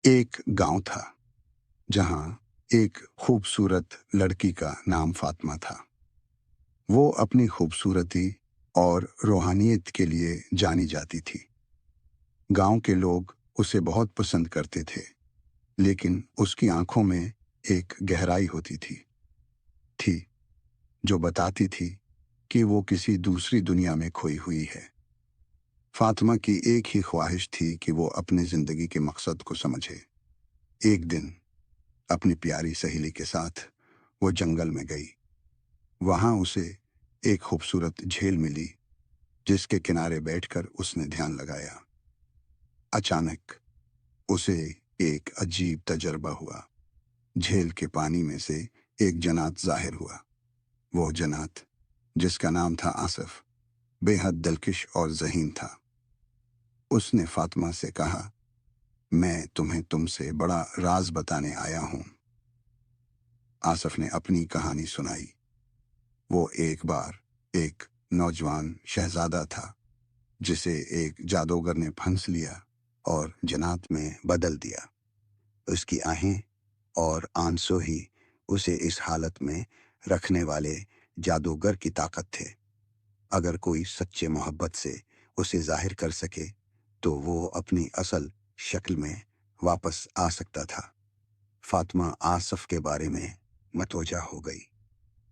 एक गांव था जहां एक खूबसूरत लड़की का नाम फातिमा था। वो अपनी खूबसूरती और रूहानियत के लिए जानी जाती थी। गांव के लोग उसे बहुत पसंद करते थे, लेकिन उसकी आंखों में एक गहराई होती थी जो बताती थी कि वो किसी दूसरी दुनिया में खोई हुई है। फातिमा की एक ही ख्वाहिश थी कि वो अपनी जिंदगी के मकसद को समझे। एक दिन अपनी प्यारी सहेली के साथ वो जंगल में गई। वहां उसे एक खूबसूरत झील मिली, जिसके किनारे बैठकर उसने ध्यान लगाया। अचानक उसे एक अजीब तजर्बा हुआ। झील के पानी में से एक जन्नत जाहिर हुआ। वो जन्नत, जिसका नाम था आसिफ, बेहद दिलकश और ज़हीन था। उसने फातिमा से कहा, मैं तुम्हें तुमसे बड़ा राज बताने आया हूं। आसिफ ने अपनी कहानी सुनाई। वो एक बार एक नौजवान शहजादा था जिसे एक जादूगर ने फंस लिया और जन्नत में बदल दिया। उसकी आहें और आंसू ही उसे इस हालत में रखने वाले जादूगर की ताकत थे। अगर कोई सच्चे मोहब्बत से उसे जाहिर कर सके तो वो अपनी असल शक्ल में वापस आ सकता था। फातिमा आसिफ के बारे में मतवजा हो गई।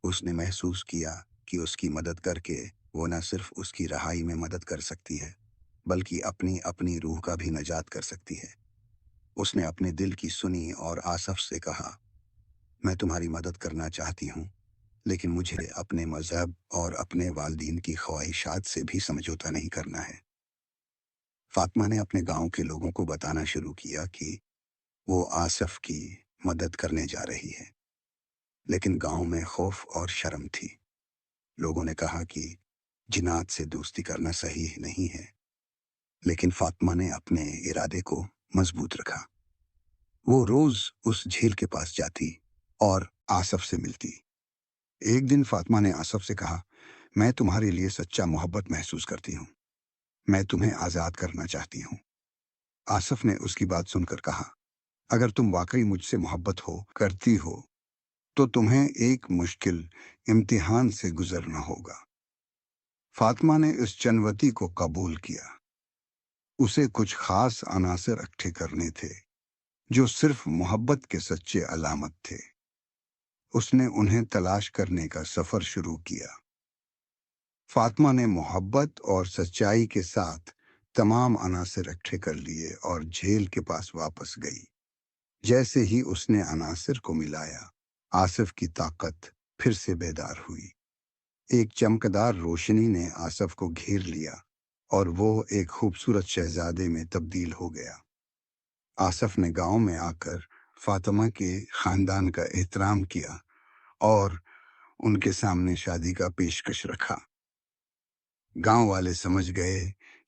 उसने महसूस किया कि उसकी मदद करके वो न सिर्फ उसकी रहाई में मदद कर सकती है, बल्कि अपनी अपनी रूह का भी नजात कर सकती है। उसने अपने दिल की सुनी और आसिफ से कहा, मैं तुम्हारी मदद करना चाहती हूँ, लेकिन मुझे अपने मजहब और अपने वालिदैन की ख्वाहिशात से भी समझौता नहीं करना है। फातिमा ने अपने गांव के लोगों को बताना शुरू किया कि वो आसिफ की मदद करने जा रही है, लेकिन गांव में खौफ और शर्म थी। लोगों ने कहा कि जिन्नात से दोस्ती करना सही नहीं है, लेकिन फातिमा ने अपने इरादे को मजबूत रखा। वो रोज उस झील के पास जाती और आसिफ से मिलती। एक दिन फातिमा ने आसिफ से कहा, मैं तुम्हारे लिए सच्चा मोहब्बत महसूस करती हूँ। मैं तुम्हें आज़ाद करना चाहती हूँ। आसिफ ने उसकी बात सुनकर कहा, अगर तुम वाकई मुझसे मोहब्बत हो करती हो तो तुम्हें एक मुश्किल इम्तिहान से गुजरना होगा। फातिमा ने इस चनवती को कबूल किया। उसे कुछ खास अनासर इकट्ठे करने थे जो सिर्फ मोहब्बत के सच्चे अलामत थे। उसने उन्हें तलाश करने का सफर शुरू किया। फातिमा ने मोहब्बत और सच्चाई के साथ तमाम अनासर इकट्ठे कर लिए और झील के पास वापस गई। जैसे ही उसने अनासर को मिलाया, आसिफ की ताकत फिर से बेदार हुई। एक चमकदार रोशनी ने आसिफ को घेर लिया और वो एक खूबसूरत शहजादे में तब्दील हो गया। आसिफ ने गांव में आकर फातिमा के खानदान का एहतराम किया और उनके सामने शादी का पेशकश रखा। गांव वाले समझ गए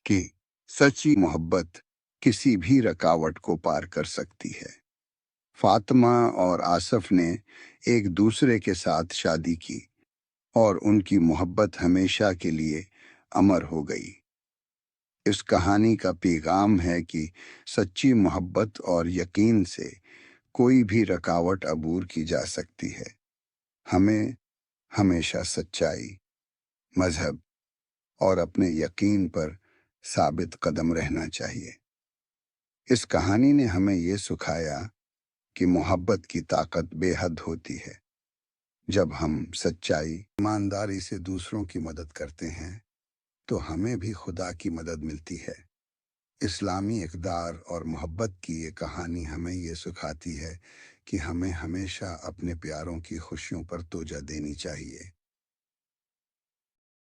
कि सच्ची मोहब्बत किसी भी रुकावट को पार कर सकती है। फातिमा और आसिफ ने एक दूसरे के साथ शादी की और उनकी मोहब्बत हमेशा के लिए अमर हो गई। इस कहानी का पैगाम है कि सच्ची मोहब्बत और यकीन से कोई भी रुकावट अबूर की जा सकती है। हमें हमेशा सच्चाई, मजहब और अपने यकीन पर साबित कदम रहना चाहिए। इस कहानी ने हमें ये सिखाया कि मोहब्बत की ताकत बेहद होती है। जब हम सच्चाई, ईमानदारी से दूसरों की मदद करते हैं तो हमें भी खुदा की मदद मिलती है। इस्लामी इक़दार और मोहब्बत की ये कहानी हमें ये सिखाती है कि हमें हमेशा अपने प्यारों की खुशियों पर तोजा देनी चाहिए।